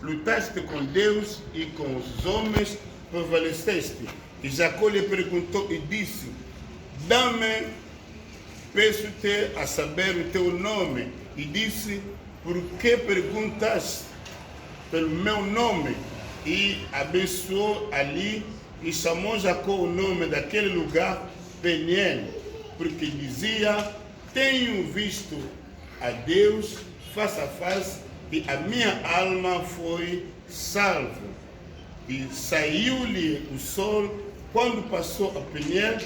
lutaste com Deus e com os homens, prevaleceste. E Jacó lhe perguntou e disse: dá-me, peço-te a saber o teu nome. E disse: por que perguntas pelo meu nome? E abençoou ali e chamou Jacó o nome daquele lugar Peniel, porque dizia: tenho visto a Deus face a face e a minha alma foi salva. E saiu-lhe o sol quando passou a Peniel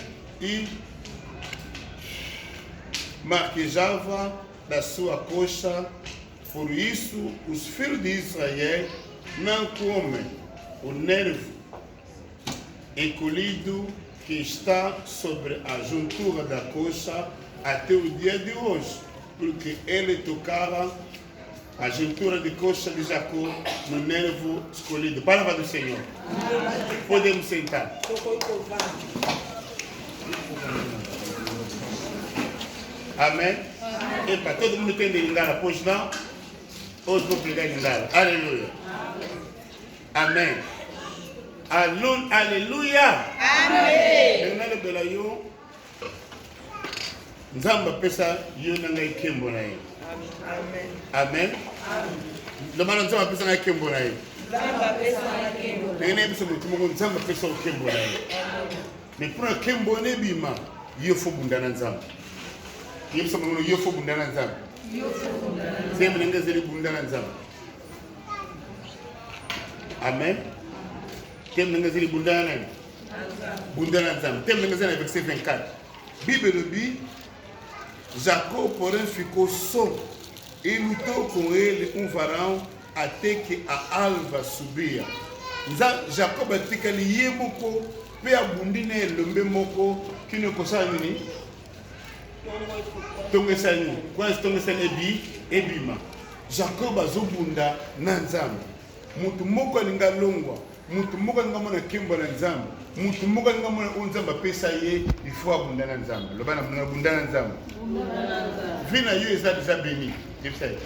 e marquejava da sua coxa. Por isso os filhos de Israel não comem o nervo encolhido que está sobre a juntura da coxa até o dia de hoje, porque ele tocara a juntura de coxa de Jacó no nervo escolhido. Palavra do Senhor. Podemos sentar. Amém? Epa, todo mundo tem de lingara, pois não? Hoje vou pregar em lingara. Aleluia. Amém. Aleluia. Amém. Nzamba pesa yo nanga ikembo na ye. Amen. Lomana nzamba pesa nanga ikembo na ye. Nzamba pesa nanga ikembo. Nene biso mutumo nzamba pesa ikembo na ye. Mais pour ikembo ne bima yo fo bundana nzamba. Yo biso muno yo fo bundana nzamba. Yo fo bundana. Sema nanga zeli bundana nzamba. Amen. Tem nanga zeli bundana nani? Bundana nzamba. Tem nanga zeli verset 24. Bible le dit Jacob, porém, ficou só e lutou com ele varão até que a alva subia. Jacob atika ali yemoko pe abundine lombe moko kino kosani tongesani quase tongesani ebima. Jacob azobunda na Nzambe. Mutu moko alinga longwa, mutu moko alinga mona kembo na Nzambe. Mutu moko alinga mona Nzambe pesa ye il faut abunda na Nzambe. Lobana mona abunda na Nzambe. Vina yo eza déjà béni. Je sais.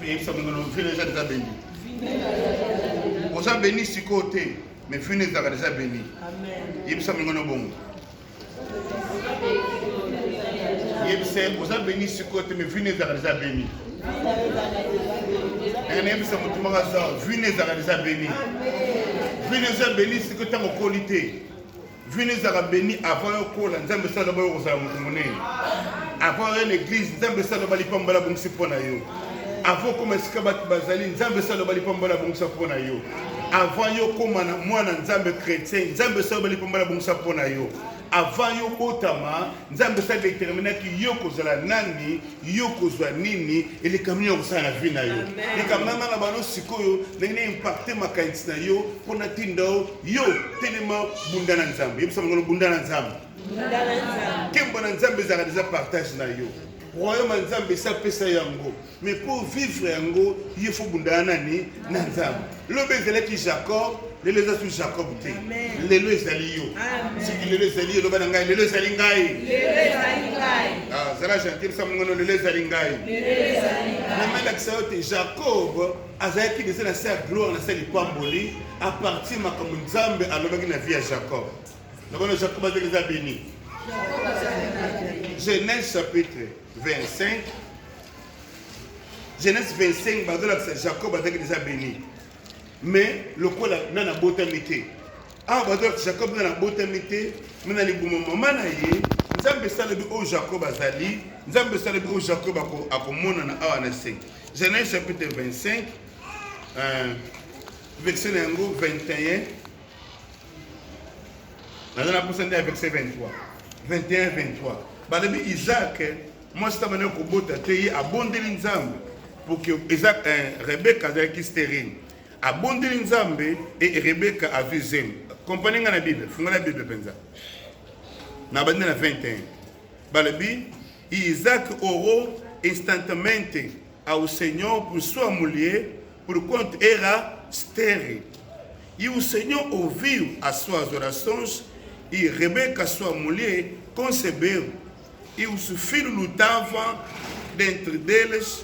Et ça me vina déjà béni. Oza béni si côté, mais vina déjà béni. Amen. Et ça me bon. Et c'est oza béni si côté, mais vina déjà béni. Et même ça me tombe ça, vina déjà béni. Vina déjà béni si côté en qualité. Venez à béni avant le col, nous avons besoin de vous avant l'église, nous avons besoin de vous pambala bon siponayo. Avant comme escabat bazali, nous avons besoin de vous pambala bon siponayo. Avant yo comme moi nous avons chrétien, nous avons besoin de vous pambala bon siponayo. Avant yo botama, nous avons besoin de déterminer qui yo kozala nani, yo kozwa nini, et les camions au sein la vie na yo. Les camions na bano sikoyo, n'ayez impacté ma kaintina yo, pour na tindo yo tellement bundana nzambe. Yebisa mangolo bundana nzambe. Bundana nzambe. Kembo na nzambe zara déjà partage na yo. Royaume nzambe sa pesa yango. Mais pour vivre yango, il faut bundana ni na nzambe. L'obézele qui Jacob. Les lois sont Jacob. Les lois sont liées. Si les lois sont liées, les lois sont liées. Ah, ça va chanter ça, les lois sont liées. Mais l'accès Jacob, Azaï qui descend à sa gloire, à sa lipamboli, à partir de ma Nzambe, à l'obéi de la vie à Jacob. D'abord, Jacob a déjà béni. Genèse chapitre 25. Genèse 25, Jacob a déjà béni. Mais le quoi n'a pas beau t'amiter. Ah, Jacob n'a pas beau t'amiter. Mais n'a pas beau maman naïe. Nous avons besoin de au Jacob azali. Nous avons besoin de au Jacob à comment on a avancé. Genèse chapitre 25, verset 21. Nous allons passer à verset 23. 21, 23. Balabi Isaac, moi je t'amène au bout de te abonder l'Inzambe pour que Isaac, Rebecca qui stérile. Abondeli Nzambe et Rebecca a vu Zem. Comprenez la Bible, fungez la Bible penza. Na bande na 21. Balabi, Isaac orou instantaneamente ao Senhor por sua mulher, por quanto era estéril. E o Senhor ouviu as suas orações e Rebecca, sua mulher, concebeu. E os filhos lutavam dentro deles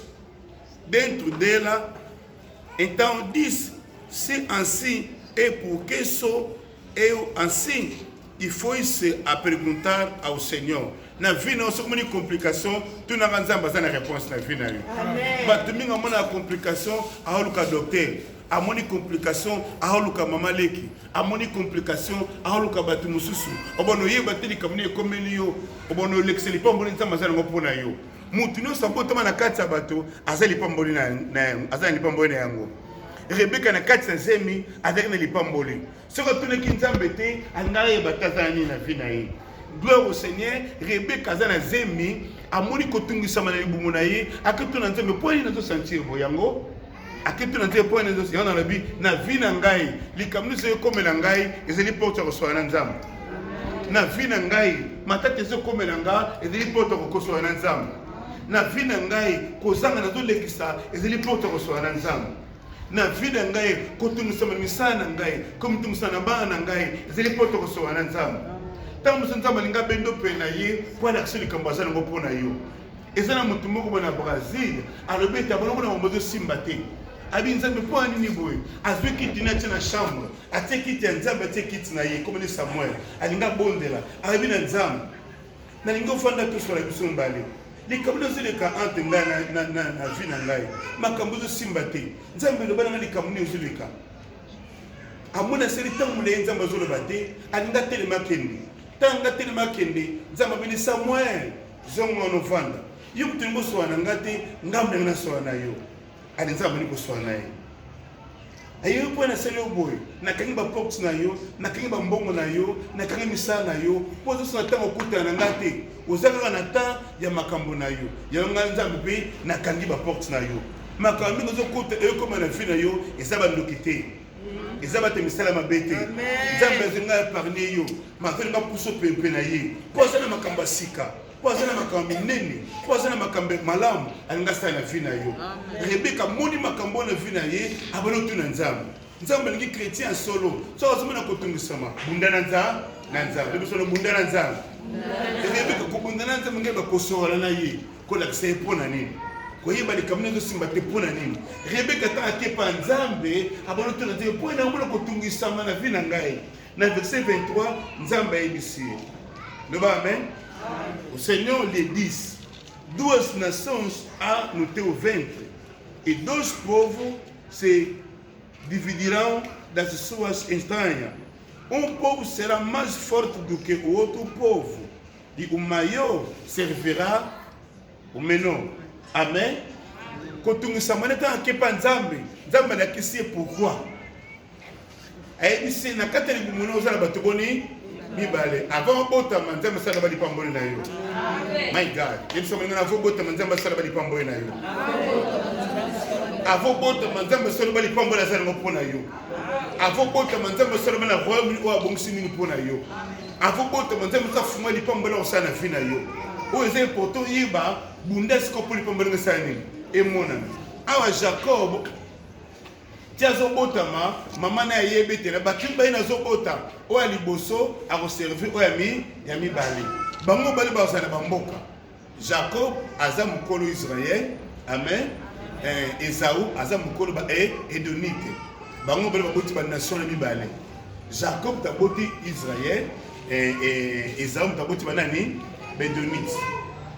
dentro dela. Então diz, se assim é porque sou eu assim. E foi-se a perguntar ao Senhor. Na vida, não sou uma complicação, tu não vas fazer a réponse na vida. Mas tu me as a complication, a luka docteur. A moni complication, a luka mamaleki. A moni complication, a luka batu mususu. Obono ye bateli kamune komeli yo. Obono lexeli pamboni nzamba ngo pona yo. Mutu no sambo tama na katsa bato, azali pamboni na azali pamboni yango. Rebecca na katsa zemi avec na lipamboli. Ce que tu ne kinzambete, angaye batazani na vie na ye. Gloire au Seigneur, Rebecca zana zemi, amoni kotungisa mana libumu na ye, aketu na nzembe po ina zo sentir boyango. Aketu na nzembe po ina zo yana na bi na vie na ngai, likamnu se comme na ngai, ezeli porte ko so na nzambe. Na vie na ngai, matate se comme na nga, ezeli porte ko so na nzambe. Na vie na ngai, kozanga na zo lekisa, ezeli porte ko so na nzambe. Na vida ngai kotungisa misana ngai komtungisa na bana ngai ezeli poto ko so na nzambe tamu nzambe linga bendo pe na ye po na kisili kambazana ngo pona yo ezana mutu moko na Brazil alobeta bono na mozo simba te abi nzambe po ani boy azwe kiti na tina chambre ate kiti nzambe ate kiti na ye comme ni Samuel alinga bondela abi na nzambe na lingo fanda to so la biso mbale les kamuno zile ka ante ngana na vie na ngai makambuzo simbate nzambe lo bana les kamuno zile ka amuna seri tangu le nzambe zo lo bate alinga tele makende tanga tele makende nzambe bini Samuel zongo no vanda yumtu mboso wana ngate ngambe na so na yo ali nzambe ni ko so na ye ayo po na sele boy na kangi ba porte na yo na kangi ba mbongo na yo na kangi misala na yo po zo na tango kuta na ngate ozaka na ta ya makambo na yo ya nzambe pe na kangi ba porte na yo makambo ngozo kuta e comme na vie na yo ezaba ndokite ezaba te misala mabete nzambe zinga parler yo mafeli ba puso pepe na ye po za na makambo sika po za na makambo minene po za na makambo malamu alinga sa na vie na yo Rebecca moni makambo na vie na ye abano tu na nzambe nzambe lingi chrétien solo so azomona kotungisama bundana nzambe biso no bundana nzambe Rebecca kubundana nzambe ngeba kosola na ye ko la kise pona nini ko yeba likamne zo simba te pona nini Rebecca ta akepa nzambe abano tu na nzambe po na mbona kotungisama na vie na ngai na verset 23 nzambe yebisi le ba amen. O Seigneur les 10, 12 nations à noter au ventre, et 12 pauvres se dividiront dans ces suas entranhas. Um povo será mais forte do que o outro povo, e o maior servirá o menor. Amen. Quand nous sommes en kepa nzambe, nzambe na kisi pourquoi? Aí disse na kateli bumono za batoboni mibale avant bota manzamba sala bali pambole na yo. My God, il so menga avant bota manzamba sala bali pambole na yo. Avant bota manzamba sala bali pambole na sala ngopona yo. Avant bota manzamba sala bali royaume o abongisi ni pona yo. Avant bota manzamba sa fuma li pambole o sana fina yo. O eze poto yiba bundesko poli pambole na sani e mona. Awa Jacob tia zobotama mama na yebetela bakimba ina zobota o ya liboso a reserver o ya mibale bango bale bazana bamboka Jacob aza mukolo Israël amen Esau aza mukolo ba Edomite bango bale baboti ba nation na mibale Jacob taboti Israël Esau taboti banani Edomite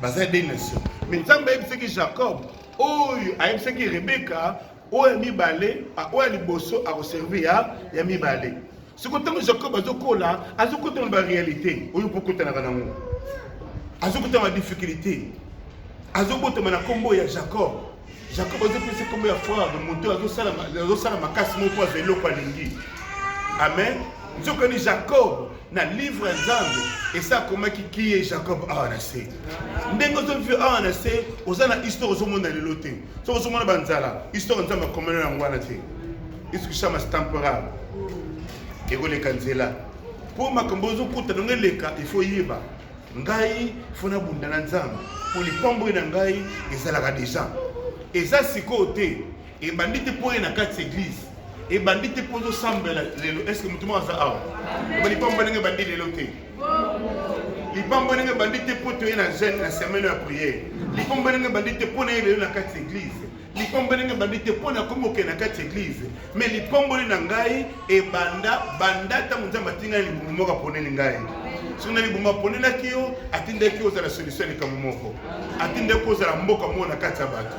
baza des nations mais nzambe yebisaki Jacob oyo ayebisaki Rebecca oya mibale oya liboso a reserver ya mibale siko tango Jacob azokola azokota na réalité oyo pokota na kanango azokota na difficulté azobota na kombo ya Jacob azopesa kombo ya frère de moto azosala makasi moko azelo kwa lingi amen nzokani Jacob na livre nzambe esa komaki ki est Jacob anase ndengo zo vi anase ozana histoire zo mona lelo te so zo mona banzala histoire nzambe komela na ngwana te isu kishama temporaire egole kanzela po makambo zo kuta ngeleka il faut yiba ngai fona bunda na nzambe po lipambo na ngai ezala ka déjà eza sikote e bandite po na kati église et bandite pozo sambela lelo est-ce que mutumo aza awa ba lipambo nenge bandite lelo te lipambo nenge bandite poto na jeune na semaine ya prière lipambo nenge bandite po na lelo na kati église Lipomboli nga bandite pona komo ke na kati église. Mais lipomboli na ngai e banda ta munzamba tinga ni bumoka poneni ngai. Sona ni bumoka ponena kiyo atinde kiyo za la solution ni kamomoko. Atinde ko za la mboka mona kati ya bato.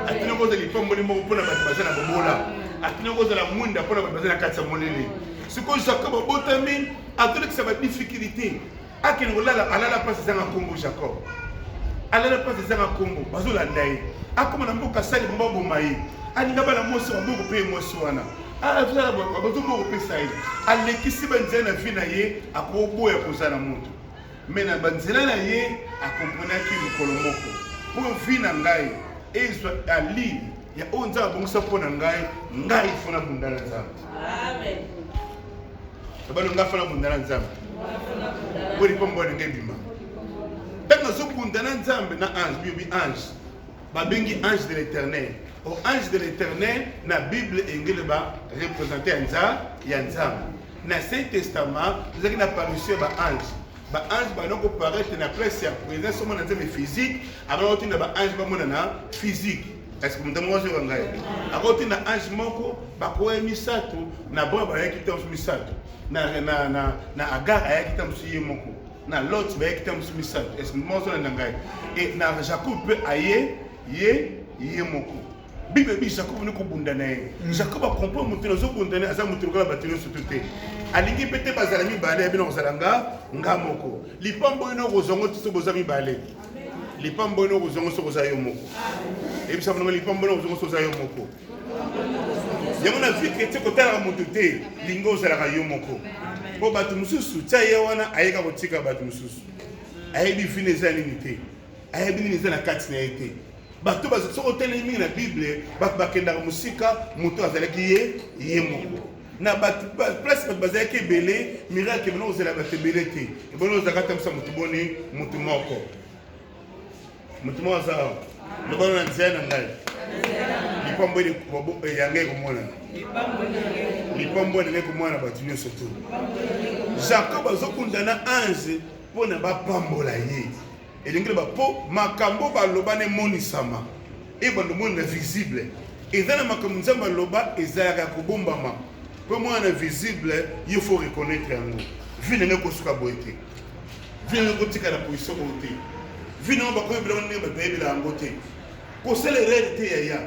Atinde ko za lipomboli moko pona bato bazana bomola. Atinde ko za la mwinda pona bato bazana kati ya monene. Siko Jacob botami atinde que ça va difficulté. Akene kolala alala place za Kongo Jacob. Alala place za Kongo bazola ndai. Akoma na mboka sali bomba bomayi. Aninga bala moso mboka pe moso wana. Afala bazo mboka pe sai. Alekisi banzena vina ye akoboya kozana mutu. Mena banzela na ye akompona ki kolomoko. Pour vina ngai ezwa ali ya onza bongisa pona ngai fona bundana nzambe. Amen. Bano ngafala bundana nzambe. Wori pombo ngebima. Beno zo bundana nzambe na ange bibi ange. Babengi ange de l'Éternel. Au ange de l'Éternel na Bible engele ba représenter ya nzambe. Na Saint Testament vous avez na parution ba ange. Ba ange ba noko paraître na place ya présence mona nzambe physique, avant otina ba ange ba mona na physique. Est-ce que vous avez un gars? À côté d'un ange moko, bakoe misato, na bon ba yaki tam misato. Na agar ayaki tam suye moko. Na lot ba yaki tam misato. Est-ce que vous avez un gars? Et na Jacob peut aye ye moko. Bible bi Jacob ne ko bundana ye. Jacob a compris mutu zo bundana aza mutu kala batino sotote. Alingi pete bazalami bale ya bino zalanga ngamoko. Lipambo ino kozongo tiso bozami bale. Lipambo ino kozongo so kozayo moko. Et puis ça va nous les pommes nous sommes aux moko. Il y a une vie qui est côté à monter lingo za la yomoko. Bo batu mususu tsaye wana ayeka botika batu mususu. Ayebi fineza limité. Ayebi fineza na kati na été. Batu bazo so hotelemi na Bible batu bakenda musika muto azalaki ye moko. Na batu place batu bazalaki belé miracle bino ozela batu belé te. Et bono zakata msa mutu boni mutu moko. Mutu moko za le bon ancien ngai lipambo ile yangai komona lipambo ile komona batunyo soto Jacob azokundana ange pona bapambola ye elingile ba po makambo balobane monisama e bando mona visible ezana makambo nzamba loba ezaka kobombama po mona visible il faut reconnaître yango vine ngeko suka boete vine ngeko tika na position boete vino bakoyo bilongo ne babebela ngote ko célébrer te ya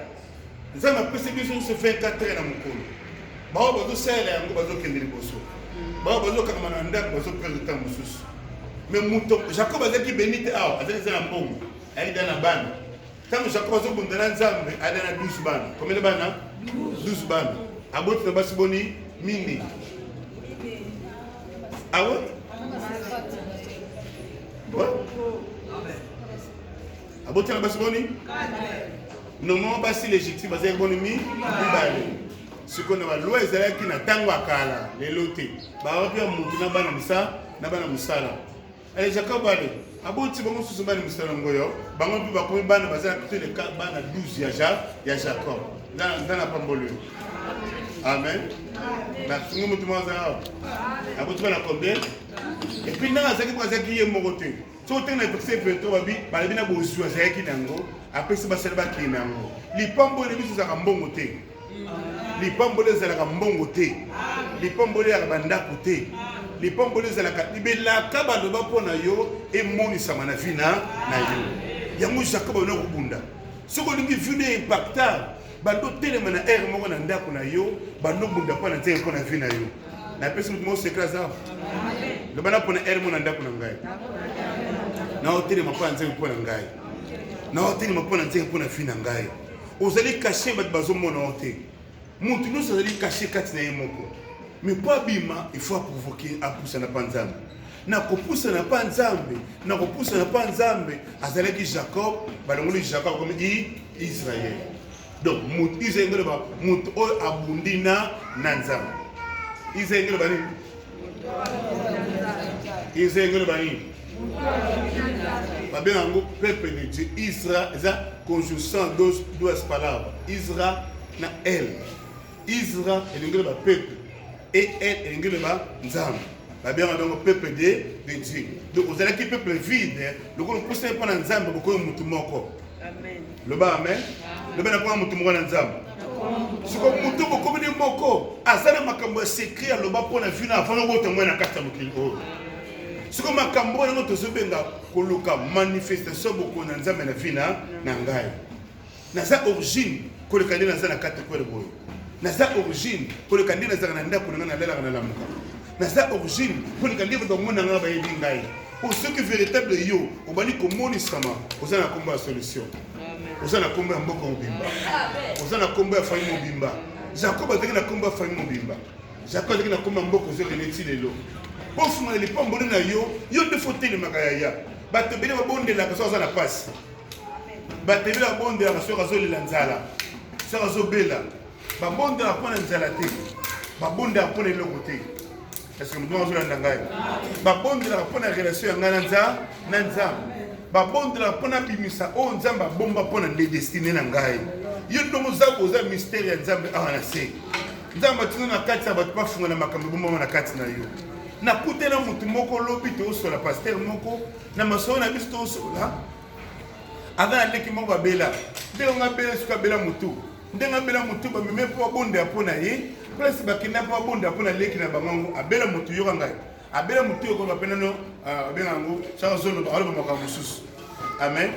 nzama pese biso se 24 heures na mukolo bawo bazo sele yango bazo kendeli boso bawo bazo kama na ndako bazo président mususu mais muto Jacob azaki benite aw azali na mbongo ali dana bana tango Jacob bazo bundana nzambe adana 12 bana combien de bana 12 bana aboti na basi boni mingi awo Abotina basiboni? Non basi légitime bazali boni mibale. Siko na loi ezalaki na tango akala lelo te. Ba opia mutu na bana musala. Jacob ale aboti bango susu bana musala ngoyo. Bango mpe bakomi bana bazala plutôt les bana 12 ya Jacob. Dans pambolo. Amen. Na tungu mutu mwaza. Aboti bana combien? Et puis na azaki ye mokote. So tena verset 23 babi balabina bozwa zaki nango apesi basalba kinango lipambo le biso za mbongo te lipambo le za la mbongo te lipambo le ya bandako te lipambo le za la libela ka baloba pona yo e monisa mana vina na yo yango Jacob na kubunda soko lingi vine impacta bando telema na air moko na ndako na yo bando bunda pona te pona vina yo na pesi mo secret za amen le bana pona air mo na ndako na ngai na hoteli mapana nzenge pona ngai na hoteli mapana nzenge pona fina ngai ozali caché bat bazomona hotel mutu nyonso azali caché kati na ye moko mais pas bima il faut provoquer apusa na panzambe na kopusa na panzambe azalaki Jacob balongoli Jacob comme Israël donc mutu Israël ba mutu o abundina na nzambe Israël ba ni Israël ba ni peuple de Dieu, Israël, conjonction deux palabres. Israël na elle. Israël est le peuple. Et elle est le Nzam. Donc peuple de Dieu. Donc vous allez qui peuple vide. Donc on pousse pas dans Nzam beaucoup de moko. Loba amen. Loba na kwa mutu mwana nzambe. Siko mutu bokomi ni moko. Azana makambo ya secret loba pona vina avant ngo to mwana kata mukili. Siko makambo ngo to zobenga koluka manifestation boko na nzambe na vina na ngai. Na za origine koleka ndina za na kata kwele boyo. Na za origine koleka ndina za na ndako na lela na lamuka. Na za origine koleka ndina do mona nga ba yebi ngai. Pour ceux qui véritable yo, on va dire que mon isama, on a un combat solution. On a un combat mboko mobimba. On a un combat faille mobimba. Jacob a dit un combat faille mobimba. Jacob a dit un combat mboko zo keneti lelo. Pour fuma les pas mbona yo, yo de faute le magaya. Ba te bele ba bonde la kaso za la passe. Ba te bele ba bonde la kaso zo le lanzala. Ça zo bela. Ba bonde la pona nzala te. Ba bonde a pona le côté. Est-ce que nous devons jouer dans la babonde la pona relation ya nganza nanza babonde la pona bimisa o nzamba bomba pona de destiné na ngai yo ndomo za koza mystère ya nzambe awana se nzamba tino na kati ya batu bafunga na makambo bomba na kati na yo na kutela mutu moko lobi to so la pasteur moko na maso na biso to so la ava leki moko babela ndelo ngabela suka bela mutu ndenga bela mutu ba meme po bonde apona ye plus bakina po bonde apona leki na bango abela mutu yo ngai abela mutu yo ko bapena no abenga ngo cha zolo ba alo makambo susu amen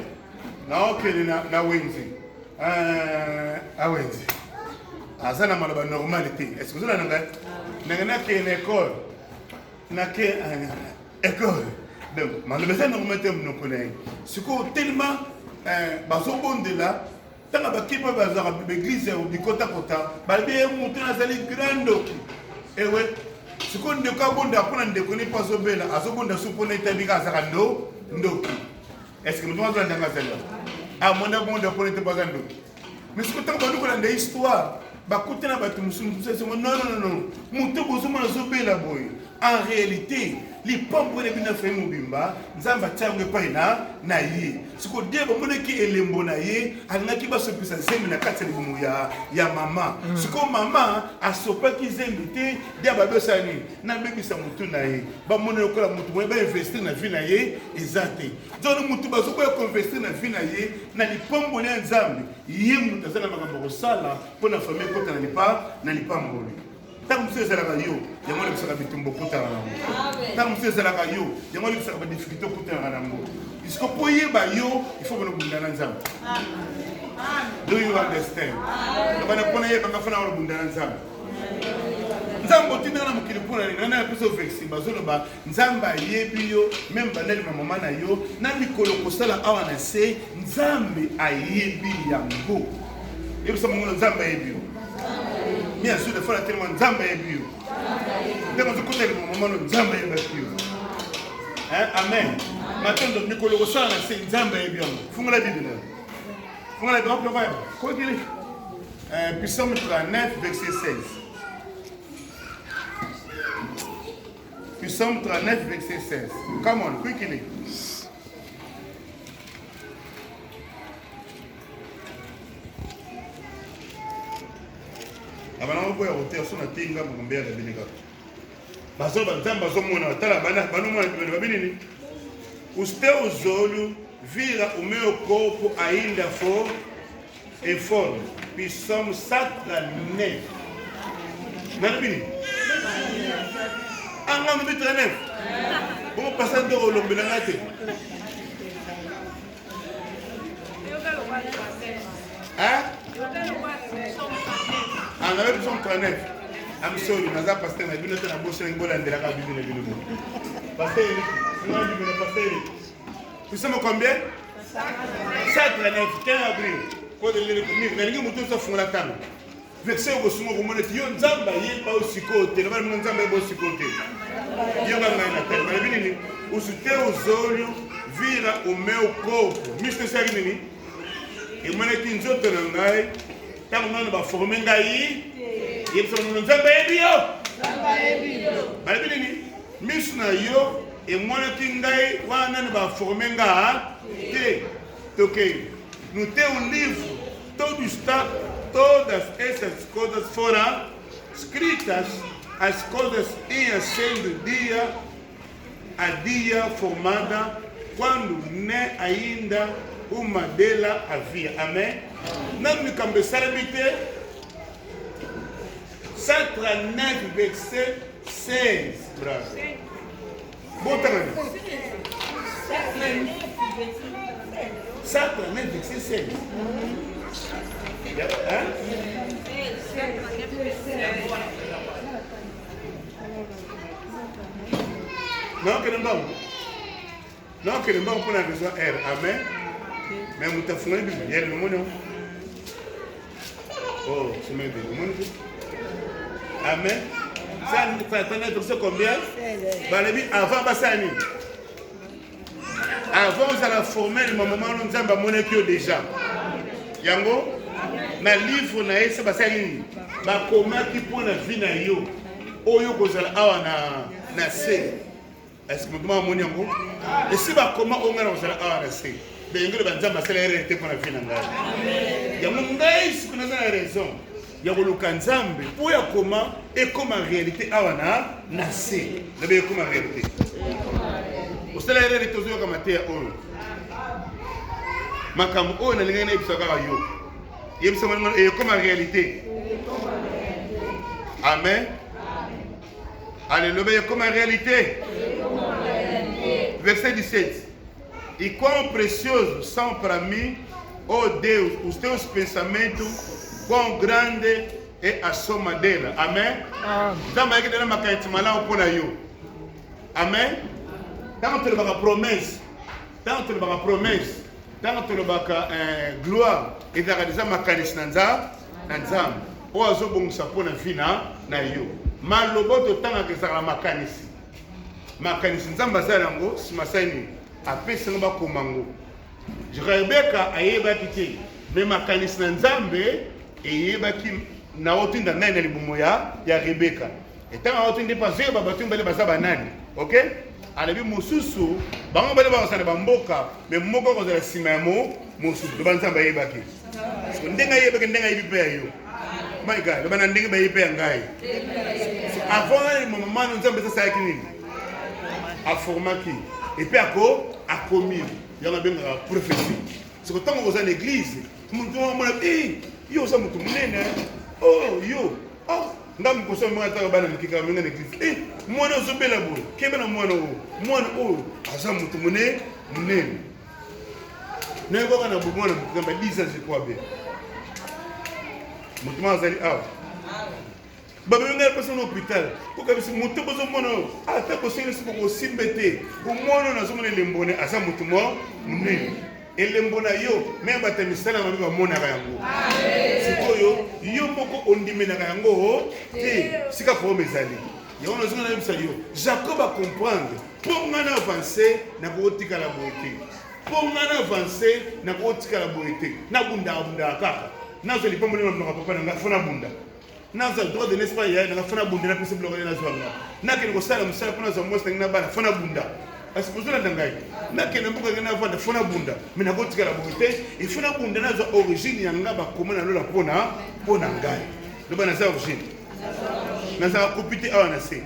na okele na wenzi awenzi azana maloba normalité est-ce que vous avez nanga ke na école na ke école donc maloba ça normalité mon connaît siko tellement bazo bonde là tanga bakipa bazaka l'église au bikota kota balbe mutu na zali grandoki ewe siko ndeko abonda apona ndeko ni paso bela azobonda supona itabika azaka ndoki est-ce que nous devons entendre ça ah mona bonda apona itabaka ndoki mais siko tanga baduko na histoire bakutena batu musumu non mutu bozuma zobela boy en réalité les pommes de bina fait mobimba nzamba tsango pa na ye siko debo moneki elembo na ye alingaki ba sopisa zembe na kati ya mama siko mama asopa ki zembe te dia ba besani na bebisa mutu na ye ba mona kola mutu mo ba investir na vie na ye ezate donc mutu ba sopa ko investir na vie na ye na li pombo na nzambe ye mutu azana makambo ko sala pona famille kota na li pa mboli tant que c'est la radio, il y a moins de ça qui tombe beaucoup tard. Tant que c'est la radio, il y a moins de ça qui difficulté pour tard. Parce que pour y aller, il faut que nous bundana nzambe. Do you understand? Le bana pona ye banga fana wala bundana nzambe. Nzambo tinana mukili pona ni na peso vexi bazolo ba nzamba yebi yo même banali mama na yo na mikolo kosala awa na se nzambe ayebi yango. Yebi sa mungu nzamba yebi yo. Bien sûr, il faut la tellement nzamba yebi yo. Ndemo zikuta ni mama no nzamba yebi yo. Amen. Maintenant donc mikolo kosala na se nzamba yebi yo. Funga la Bible. Funga la Bible va. Quoi dire? Psaume 39 verset 16. Psaume 39 verset 16. Come on, quickly. Abana ko ya hotel so na tinga ngombe ya bilinga. Bazo banzamba zo mona tala bana bano mona babini. Uste uzolu vira o meu corpo ainda for em forma. Psaume 39. Nani bini? Anga mbi 39. Bon passando o lombela ngate. Hein? En avec son 39. I'm sorry, naza pasteur na bino na bosse ngola ndela ka bibi na bino. Pasteur, non bibi na pasteur. Tu sais combien? 139 15 avril. Ko de lele ni ngalingi mutu sa fungula tano. Verset go sumo go moneti yo nzamba ye ba osikote, na bana nzamba ba osikote. Yo nga na tele, na bini ni usite ozolio vira o meu corpo. Mr. Saginini. E moneti nzoto na ngai. Tant que nous va former ngai ils sont nous nzamba yebi yo balibini misna yo e mona kingai wana ne va former nga te toque no teu livro todas essas coisas foram escritas, as coisas iam sendo dia a dia formada quando nem ainda ou Mandela avia. Amen. Même quand vous salabité 139 verset 16. Bravo. Bon temps. 139 verset 16. Hein? Non, que non, non, que non, pour la raison R. Amen. Mais vous avez fait il y a le monde. Oh, c'est même le monde. Amen. Ça a combien? Avant Bassani. Avant, vous allez former le moment où nous avons monnaie déjà. Yango, na livre na ese Bassani. Ba comment qui pour la vie na yo. Oyo kozala awa na se. Est-ce que vous demandez mon yango? Et si va comment on a arrêté? Ben il va dire que c'est la réalité pour la vie n'anga. Il y a mon gars ici qui a raison. Il y a le kanzambe pour ya comment et comment en réalité awana nasé. Le bien comment en réalité. Vous savez la réalité aux yeux comme terre olo. Makam o na lingana ibisaka yo. Yebisa mwana et comment en réalité. Amen. Alléluia, comme en réalité. Verset 17. E quão preciosos são para mim, ó Deus, os teus pensamentos, quão grande é a soma dela. Amém? Estamos aqui dentro da macaete malão por aí. Amém? Estamos tendo uma promessa. Estamos tendo uma promessa. Estamos tendo uma glória. E da realização macaete nanzam. Ou a zo bom sapona fina na yo. Mas loboto tanga que sa macanisi. Makanisi nzamba zalango simasaini apesa ngaba komango Rebeka ayeba kiti me makanisi na nzambe eyeba ki na otinda nani libumo ya Rebeka etanga otinde pasé ba batumba le basaba nani. OK alabi mususu bango bale ba sana bamboka me moko ko za simamo mususu ba nzamba ayeba ki so ndenga yeba ke ndenga yibi pe yo my God ba ndenga ba yibi ngai avant le moment nzambe sa sa kinini a formaki et puis a commis il y a bien la prophétie c'est que tant qu'on est à l'église mon yo ça mutu munene oh yo oh ndam ko so mwa ta bana mkika mwenye l'église mwana zobela bo kebe na mwana o asa mutu munene nego kana bo mwana mkamba 10 ans je crois bien mutu mazali awa Baba ngai personne au hôpital pour que mutu bozo mono ata ko sene sibo simbete ko mono na zomone lembone asa mutu mo munene elembona yo memba ta misala na ba mona ka yango sikoyo yo moko ondimena ka yango te sika ko mezali yo na zona na yo Jacob a comprendre pour ngana avancer na ko tika la boité pour ngana avancer na ko tika la boité na bunda kaka na zo lipa mona na papa na fona bunda naza droit de l'espace ya na fona bunda na possible ko na zwanga na ke ko sala musala kuna za mosta na bana fona bunda parce que besoin d'angai na ke na mbuka na fona fona bunda mais na ko tika la boité il fona bunda na zo origine ya ngaba komona lola pona ngai do bana za origine na za kopiti awa na se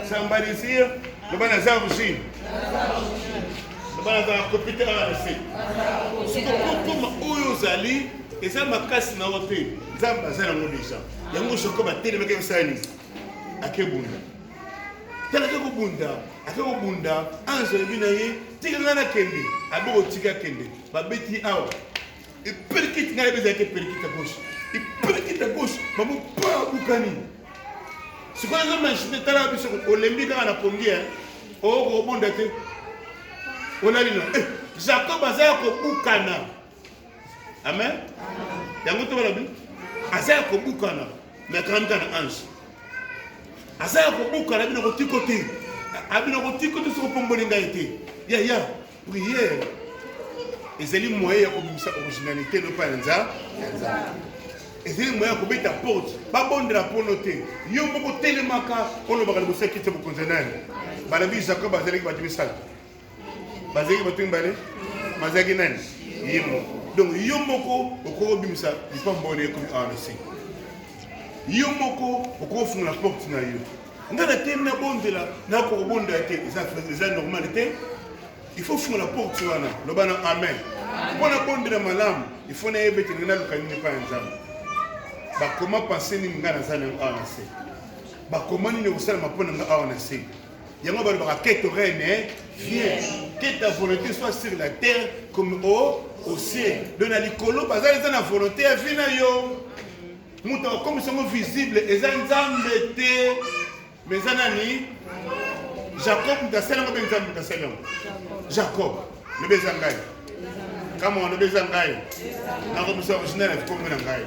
somebody here do bana za origine do bana za kopiti awa na se siko koma oyo zali eza makasi na wote nzamba za na modisha yango soko batele meke sani akebunda tala ke kubunda anze bina ye tika ngana kende abo tika kende babeti awa e perkit ngale beza ke perkit à gauche babu pa bukani sikola za machine tala biso olembi kaka na pongia o ko bonda te onalina Jacob azaya ko bukana amen yango to balabi azaya ko bukana mais quand même ange azaya ko bukana bino ko tikote abino ko tikote so pomboli ngaite ya prière ezali moyen ya kobimisa originalité no pa nza ezali moyen ya kobeta porte babondela pono te yo moko telemaka ono bakali bosaki te bokonzenani balabi Jacob azalaki batu misala bazalaki batu mbale mazaki nani yimo donc yo moko okobimisa lipambone komi anasi yo moko okofunga porte na yo ngana te na bondela na ko bonda te eza normal te il faut funga la porte wana lobana amen Pour la bonne de la malam, il faut n'aller bêter le canine pas un jam. Comment penser ni m'gana zana avancer? Comment ni ne savez pas comment avancer? Il y a un quête reine, viens, que ta volonté soit sur la terre comme au ciel. Dans la licolo, parce que la volonté est venue yo. Comme ils sont visibles, ils ont embêté. Mais Zanani, Jacob, Jacob, le Bézangaï. Comment le Bézangaï? N'a pas mis ça original comme Nangaï.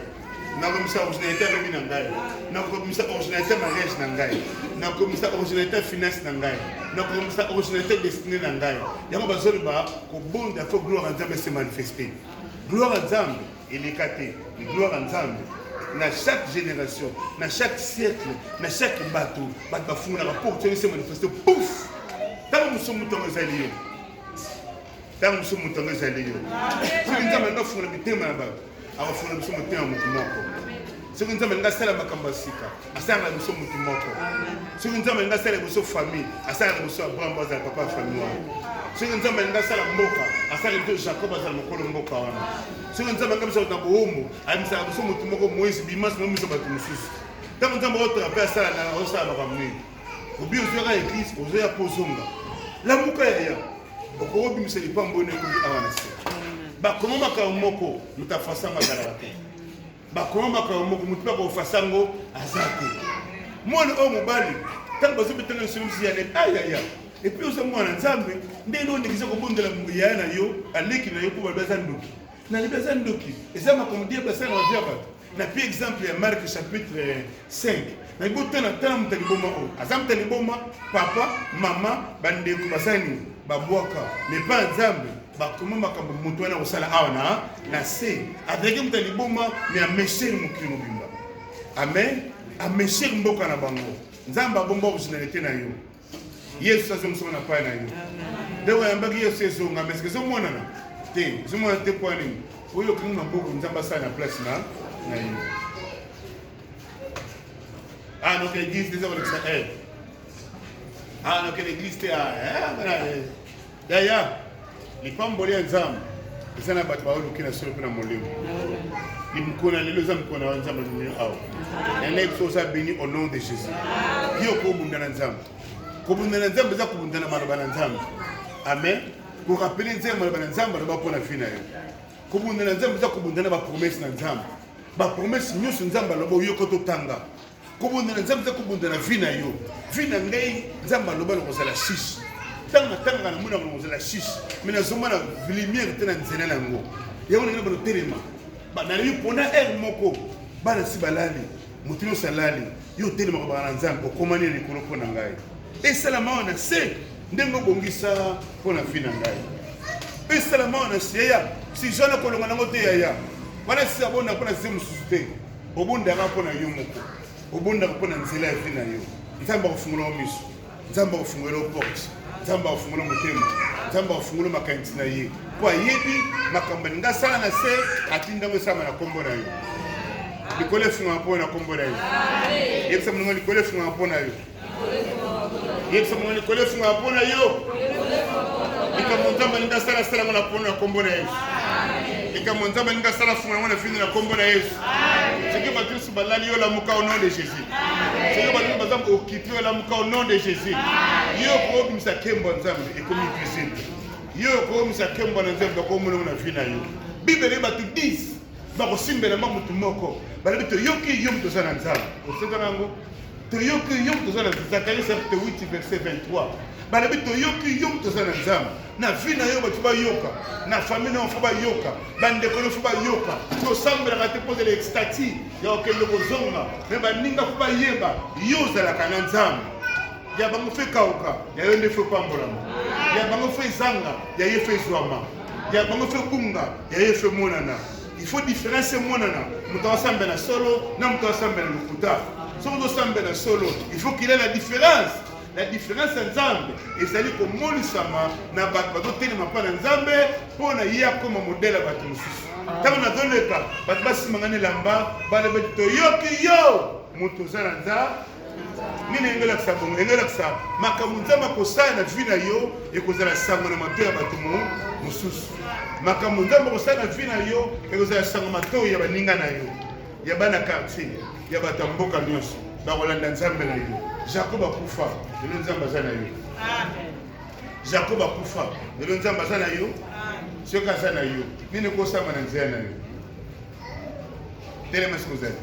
N'a pas mis ça originalité avec Nangaï. N'a pas mis ça originalité mariage Nangaï. N'a pas mis ça originalité finance Nangaï. N'a pas mis ça originalité destinée Nangaï. Il y a un besoin qu'au bon de la fois gloire en Zambé se manifester. Gloire en Zambé, il est caté. Gloire en Zambé. Dans chaque génération, dans chaque siècle, dans chaque bateau, il faut se manifester. Pouf! Tant que nous sommes tous alliés. Tant que nous sommes tous alliés. Si nous avons un thème là-bas, alors nous sommes tous en mouvement. Si nous avons un salle à Makambasika, à ça nous sommes tous morts. Si nous avons un salle à notre famille, à ça nous sommes Brambos à papa famille. Si nous avons un salle à Moka, à ça nous Jacob à Mokolo Moka. Si nous avons un salle à Homo, à nous sommes tous morts Moïse Bimas, nous sommes tous. Tant que nous avons un appel à ça, nous sommes tous. Au bio sera église, au zéa posonga. La Moka ya. Au Korobi nous sommes pas bonnes pour avancer. Bah comment ma Moko, nous t'a fait ma galate. Comment je peux faire azate. Moi, je mobali. Tant que vous êtes sur le aïe. Et puis, vous avez un ensemble. Dès que vous êtes au de la Mouyana, à l'équipe, vous avez besoin d'oki. Vous avez besoin d'oki. Et ça m'a comme dit, ça n'a pas exemple, Marc chapitre 5. Vous avez besoin de papa, maman, bande kubasani, babouaka. Mais pas ensemble. Comment makambo mutu na osala awana na se avec mutaliboma mais a mesher mukino bimba amen a mesher mboka na bango nzamba bomba originalité na yo yesu sazo msona pa na yo dewa yambaki yesu yesu nga mais que zo mona na te zo mona te point ni oyo kinga mboko nzamba sa na place na yo ah non que l'église des hommes ça ah non que l'église te ya les femmes bolées ensemble, ils ont abattu par le sur le mollet. Ils me connaissent les hommes qu'on a ensemble. Et les choses sont bénies au nom de Jésus. Dieu est au bout d'un ensemble. Au bout d'un ensemble, vous êtes au bout d'un ensemble. Amen. Pour rappeler les hommes, vous êtes pour la fin. Au bout d'un ensemble, vous êtes au bout d'un promesse ensemble. La promesse, nous sommes ensemble, nous sommes au tanga. Au bout d'un ensemble, vous êtes au bout d'un fin. Fin en gay, nous sommes au la chiche. Tant que nous avons la chiche, mais nous avons la lumière qui est dans le Zélango. Il y a un téléma. Nous avons un air moko. Nous avons un balali. Nous avons un salali. Nous avons un téléma pour commander les colons. Et c'est la main, c'est nous avons ça pour la fin. Et c'est la main, c'est si je ne connais pas yaya. Voilà si ça bon après la zéro suscité. Au bon d'ara pour la yomoko. Au bon d'ara pour la zéla et fina yo. Il faut que nous fassions miso. Il faut que nous fassions le porte. Zamba ofungula mutema zamba ofungula makantina ye kwa yebi makamba ngasala na se atinda ngosama na kombo na yo likole funga po na kombo na yo yebisa mungu likole funga po na yo yebisa mungu likole funga po na yo ikamonzamba ngasala sala na po na kombo na yo ikamonzamba ngasala funga na fini na kombo na Yesu c'est que Baptiste balali yo la muka au nom de Jésus c'est que Baptiste bazam occupé la muka au nom de Jésus yo ko bimsa kembo nzambe e comme cuisine yo ko bimsa kembo nzambe ko mo na fina yo bible ba tu 10 ba ko simbela ma mutu moko bala bito yoki yom to sana nzambe o seka nango to yoki yom to sana Zacharie chapitre 8 verset 23 bala bito yoki yom to sana nzambe na fina yo ba tu ba yoka na famille no fo ba yoka bande ko no fo ba yoka to sambela ka te poser l'extati yo ke lo kozonga me ba ninga fo ba yeba yo za la kana nzambe ya bango fe kauka ya yo ne fe pambolama ya bango fe zanga ya yo fe zwama ya bango fe bunga ya yo fe monana il faut différencier monana muto asamba na solo na muto asamba na lukuta so muto asamba na solo il faut qu'il ait la différence en Nzambe ezali ko molisama na bato bazotelema pa na Nzambe pona ya koma modèle bato mosusu tango na doleka bato basimangani lamba bale beto yoki yo muto za na Nzambe nini engela kusabongo engela kusaba makamu Nzambe kosala na vie na yo ekozala sango na mato ya bato mosusu makambo nzambe kosala vi na yo ekozala sango matoi ya baninga na yo ya bana quartier ya bato ya mboka nyonso bakolanda nzambe na yo. Jacob akufa lelo nzambe aza na yo. Jacob akufa lelo nzambe aza na yo. Soki aza na yo nini kosamba na nzela na yo telema sikozala